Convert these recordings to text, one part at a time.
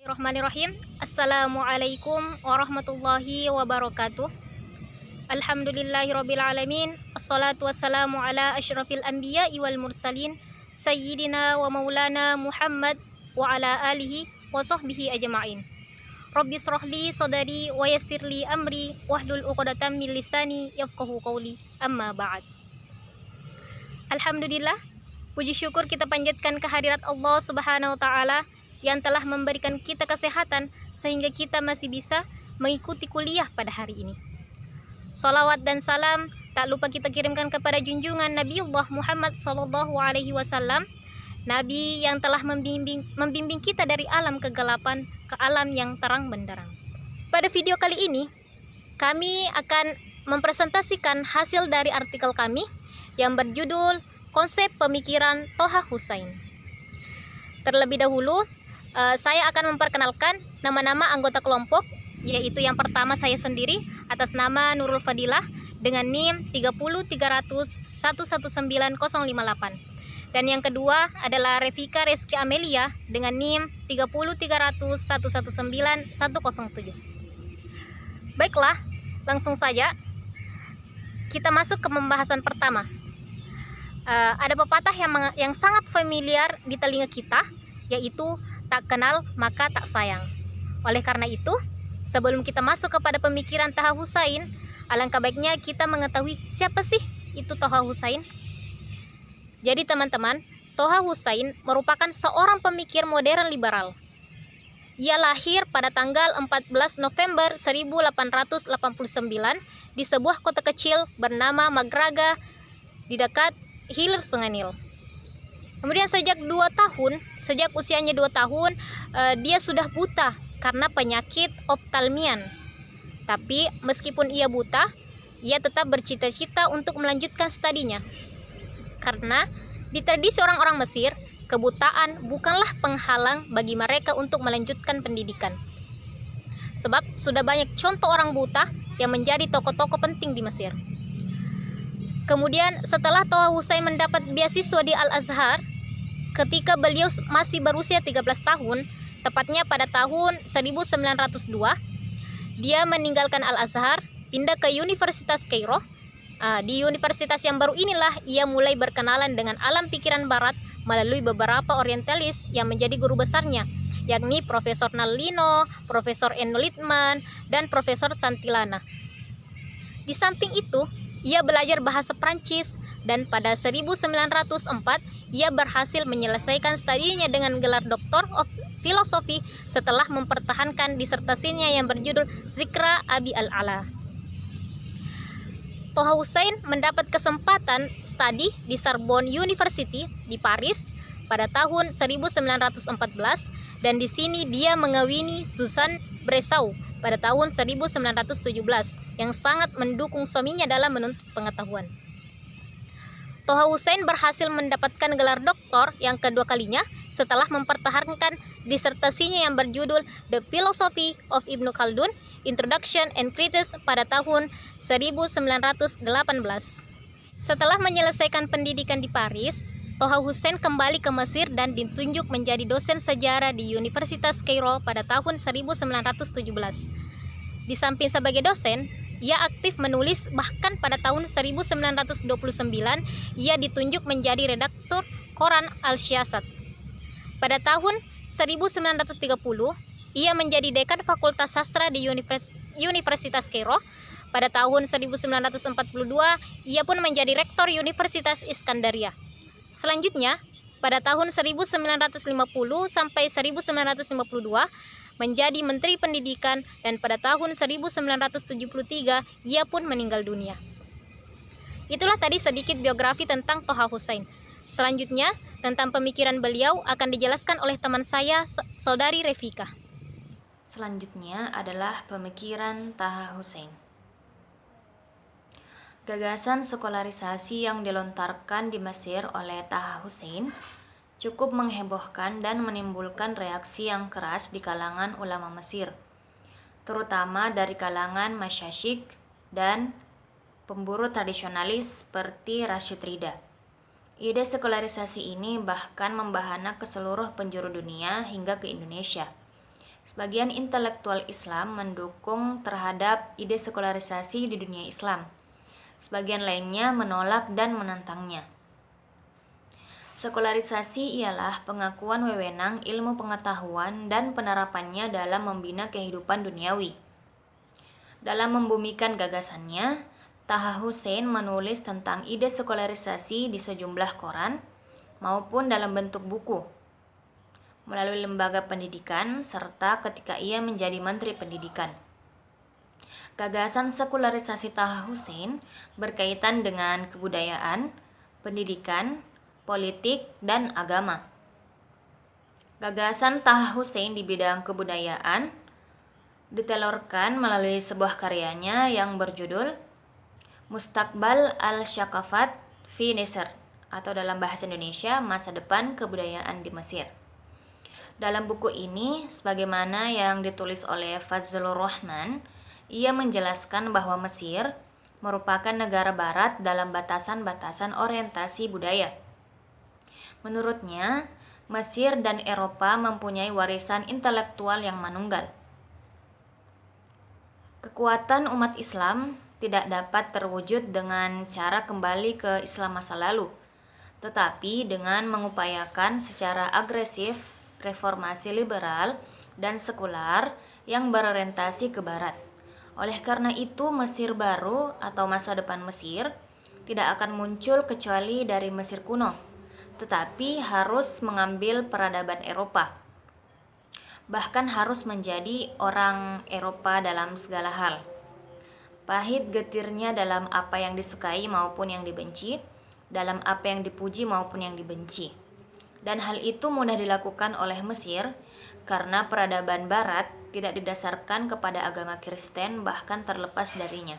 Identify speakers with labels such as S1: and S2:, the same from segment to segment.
S1: Bismillahirrahmanirrahim. Assalamualaikum warahmatullahi wabarakatuh. Alhamdulillahirabbil alamin. Assalatu wassalamu ala asyrafil anbiya'i wal mursalin sayyidina wa maulana Muhammad wa ala alihi wa sahbihi ajma'in. Rabbi shrahli sadri wa yassirli amri wahlul 'uqdatam min lisani yafqahu qawli. Amma ba'd. Alhamdulillah, puji syukur kita panjatkan kehadirat Allah Subhanahu wa taala yang telah memberikan kita kesehatan sehingga kita masih bisa mengikuti kuliah pada hari ini. Salawat dan salam tak lupa kita kirimkan kepada junjungan Nabiullah Muhammad SAW, Nabi yang telah membimbing kita dari alam kegelapan ke alam yang terang benderang. Pada video kali ini, kami akan mempresentasikan hasil dari artikel kami yang berjudul Konsep Pemikiran Thoha Hussein. Terlebih dahulu, saya akan memperkenalkan nama-nama anggota kelompok, yaitu yang pertama saya sendiri atas nama Nurul Fadilah dengan NIM 30300119058. Dan yang kedua adalah Revika Reski Amelia dengan NIM 30300119107. Baiklah, langsung saja kita masuk ke pembahasan pertama. Ada pepatah yang sangat familiar di telinga kita, yaitu tak kenal maka tak sayang. Oleh karena itu, sebelum kita masuk kepada pemikiran Thoha Hussein, alangkah baiknya kita mengetahui siapa sih itu Thoha Hussein. Jadi teman-teman, Thoha Hussein merupakan seorang pemikir modern liberal. Ia lahir pada tanggal 14 November 1889 di sebuah kota kecil bernama Magraga di dekat hilir Sungai Nil. Kemudian sejak usianya 2 tahun, dia sudah buta karena penyakit optalmian. Tapi meskipun ia buta, ia tetap bercita-cita untuk melanjutkan studinya. Karena di tradisi orang-orang Mesir, kebutaan bukanlah penghalang bagi mereka untuk melanjutkan pendidikan. Sebab sudah banyak contoh orang buta yang menjadi tokoh-tokoh penting di Mesir. Kemudian setelah Thoha Hussein mendapat beasiswa di Al-Azhar, ketika beliau masih berusia 13 tahun, tepatnya pada tahun 1902, dia meninggalkan Al-Azhar, pindah ke Universitas Kairo. Di universitas yang baru inilah ia mulai berkenalan dengan alam pikiran barat melalui beberapa orientalis yang menjadi guru besarnya, yakni Profesor Nalino, Profesor Eno Littmann, dan Profesor Santillana. Di samping itu, ia belajar bahasa Prancis, dan pada 1904 ia berhasil menyelesaikan studinya dengan gelar Doctor of Philosophy setelah mempertahankan disertasinya yang berjudul Zikra Abi al-Ala. Thoha Hussein mendapat kesempatan studi di Sorbonne University di Paris pada tahun 1914, dan di sini dia mengawini Suzanne Bressau pada tahun 1917 yang sangat mendukung suaminya dalam menuntut pengetahuan. Thoha Hussein berhasil mendapatkan gelar doktor yang kedua kalinya setelah mempertahankan disertasinya yang berjudul The Philosophy of Ibn Khaldun, Introduction and Criticism pada tahun 1918. Setelah menyelesaikan pendidikan di Paris, Thoha Hussein kembali ke Mesir dan ditunjuk menjadi dosen sejarah di Universitas Kairo pada tahun 1917. Di samping sebagai dosen, ia aktif menulis, bahkan pada tahun 1929 ia ditunjuk menjadi redaktur koran Al-Siyasat. Pada tahun 1930, ia menjadi dekan Fakultas Sastra di Universitas Kairo. Pada tahun 1942, ia pun menjadi rektor Universitas Iskandaria. Selanjutnya, pada tahun 1950 sampai 1952 menjadi Menteri Pendidikan, dan pada tahun 1973 ia pun meninggal dunia. Itulah tadi sedikit biografi tentang Thoha Hussein. Selanjutnya, tentang pemikiran beliau akan dijelaskan oleh teman saya, Saudari Revika.
S2: Selanjutnya adalah pemikiran Thoha Hussein. Gagasan sekularisasi yang dilontarkan di Mesir oleh Thoha Hussein cukup menghebohkan dan menimbulkan reaksi yang keras di kalangan ulama Mesir, terutama dari kalangan masyasyikh dan pemburu tradisionalis seperti Rashid Rida. Ide sekularisasi ini bahkan membahana ke seluruh penjuru dunia hingga ke Indonesia. Sebagian intelektual Islam mendukung terhadap ide sekularisasi di dunia Islam. Sebagian lainnya menolak dan menentangnya. Sekularisasi ialah pengakuan wewenang ilmu pengetahuan dan penerapannya dalam membina kehidupan duniawi. Dalam membumikan gagasannya, Taha Hussein menulis tentang ide sekularisasi di sejumlah koran maupun dalam bentuk buku, melalui lembaga pendidikan, serta ketika ia menjadi Menteri Pendidikan. Gagasan sekularisasi Taha Hussein berkaitan dengan kebudayaan, pendidikan, politik, dan agama. Gagasan Taha Hussein di bidang kebudayaan ditelurkan melalui sebuah karyanya yang berjudul Mustaqbal al-Syaqafat fi Misr, atau dalam bahasa Indonesia, Masa Depan Kebudayaan di Mesir. Dalam buku ini, sebagaimana yang ditulis oleh Fazlur Rahman, ia menjelaskan bahwa Mesir merupakan negara barat dalam batasan-batasan orientasi budaya. Menurutnya, Mesir dan Eropa mempunyai warisan intelektual yang manunggal. Kekuatan umat Islam tidak dapat terwujud dengan cara kembali ke Islam masa lalu, tetapi dengan mengupayakan secara agresif reformasi liberal dan sekular yang berorientasi ke barat. Oleh karena itu, Mesir baru atau masa depan Mesir tidak akan muncul kecuali dari Mesir kuno, tetapi harus mengambil peradaban Eropa. Bahkan harus menjadi orang Eropa dalam segala hal. Pahit getirnya dalam apa yang disukai maupun yang dibenci, dalam apa yang dipuji maupun yang dibenci. Dan hal itu mudah dilakukan oleh Mesir karena peradaban barat tidak didasarkan kepada agama Kristen, bahkan terlepas darinya.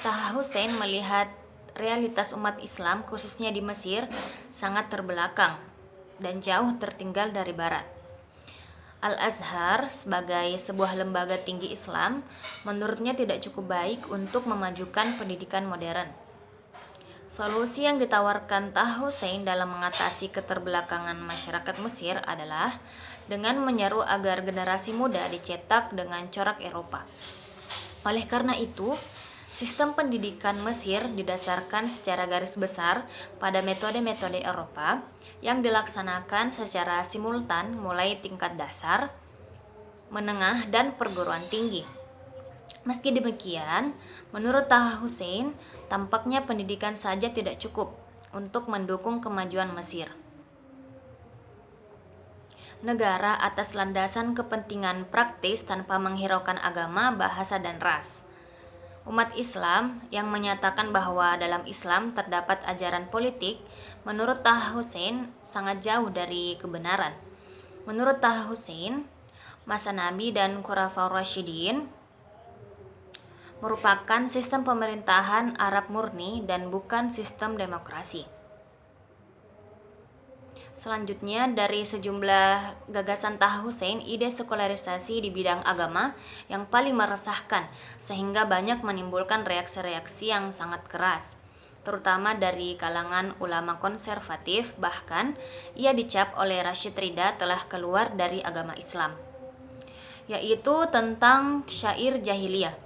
S2: Taha Hussein melihat realitas umat Islam khususnya di Mesir sangat terbelakang dan jauh tertinggal dari barat. Al-Azhar sebagai sebuah lembaga tinggi Islam menurutnya tidak cukup baik untuk memajukan pendidikan modern. Solusi yang ditawarkan Taha Hussein dalam mengatasi keterbelakangan masyarakat Mesir adalah dengan menyeru agar generasi muda dicetak dengan corak Eropa. Oleh karena itu, sistem pendidikan Mesir didasarkan secara garis besar pada metode-metode Eropa yang dilaksanakan secara simultan mulai tingkat dasar, menengah, dan perguruan tinggi. Meski demikian, menurut Taha Hussein, tampaknya pendidikan saja tidak cukup untuk mendukung kemajuan Mesir. Negara atas landasan kepentingan praktis tanpa menghiraukan agama, bahasa, dan ras. Umat Islam yang menyatakan bahwa dalam Islam terdapat ajaran politik, menurut Taha Hussein sangat jauh dari kebenaran. Menurut Taha Hussein, masa Nabi dan Khulafaur Rasyidin merupakan sistem pemerintahan Arab murni dan bukan sistem demokrasi. Selanjutnya, dari sejumlah gagasan Taha Hussein, ide sekularisasi di bidang agama yang paling meresahkan sehingga banyak menimbulkan reaksi-reaksi yang sangat keras, terutama dari kalangan ulama konservatif. Bahkan ia dicap oleh Rashid Ridha telah keluar dari agama Islam, yaitu tentang syair jahiliyah.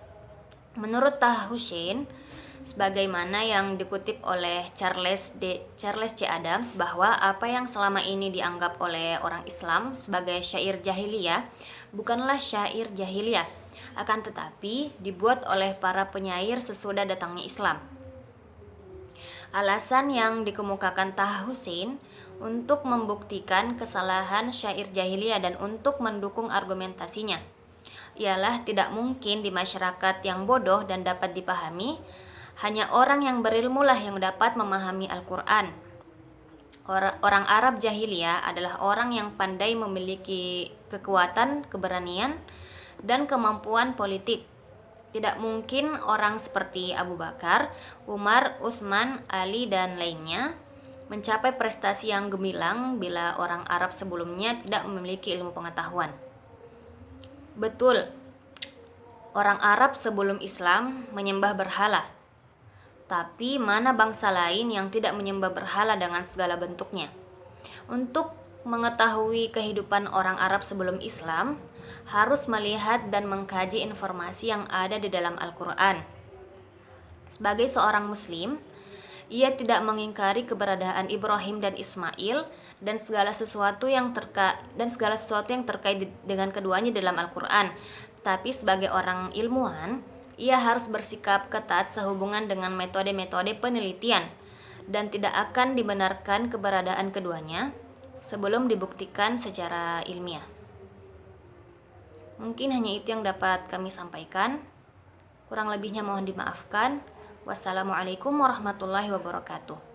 S2: Menurut Taha Hussein, sebagaimana yang dikutip oleh Charles C. Adams, bahwa apa yang selama ini dianggap oleh orang Islam sebagai syair jahiliyah bukanlah syair jahiliyah, akan tetapi dibuat oleh para penyair sesudah datangnya Islam. Alasan yang dikemukakan Taha Hussein untuk membuktikan kesalahan syair jahiliyah dan untuk mendukung argumentasinya ialah tidak mungkin di masyarakat yang bodoh dan dapat dipahami, hanya orang yang berilmu lah yang dapat memahami Al-Quran. Orang Arab jahiliyah adalah orang yang pandai memiliki kekuatan, keberanian, dan kemampuan politik. Tidak mungkin orang seperti Abu Bakar, Umar, Utsman, Ali, dan lainnya mencapai prestasi yang gemilang bila orang Arab sebelumnya tidak memiliki ilmu pengetahuan. Betul, orang Arab sebelum Islam menyembah berhala. Tapi mana bangsa lain yang tidak menyembah berhala dengan segala bentuknya? Untuk mengetahui kehidupan orang Arab sebelum Islam, harus melihat dan mengkaji informasi yang ada di dalam Al-Quran. Sebagai seorang Muslim, ia tidak mengingkari keberadaan Ibrahim dan Ismail dan segala sesuatu yang terkait dengan keduanya dalam Al-Quran. Tapi sebagai orang ilmuwan, ia harus bersikap ketat sehubungan dengan metode-metode penelitian dan tidak akan dibenarkan keberadaan keduanya sebelum dibuktikan secara ilmiah. Mungkin hanya itu yang dapat kami sampaikan. Kurang lebihnya mohon dimaafkan. Wassalamualaikum warahmatullahi wabarakatuh.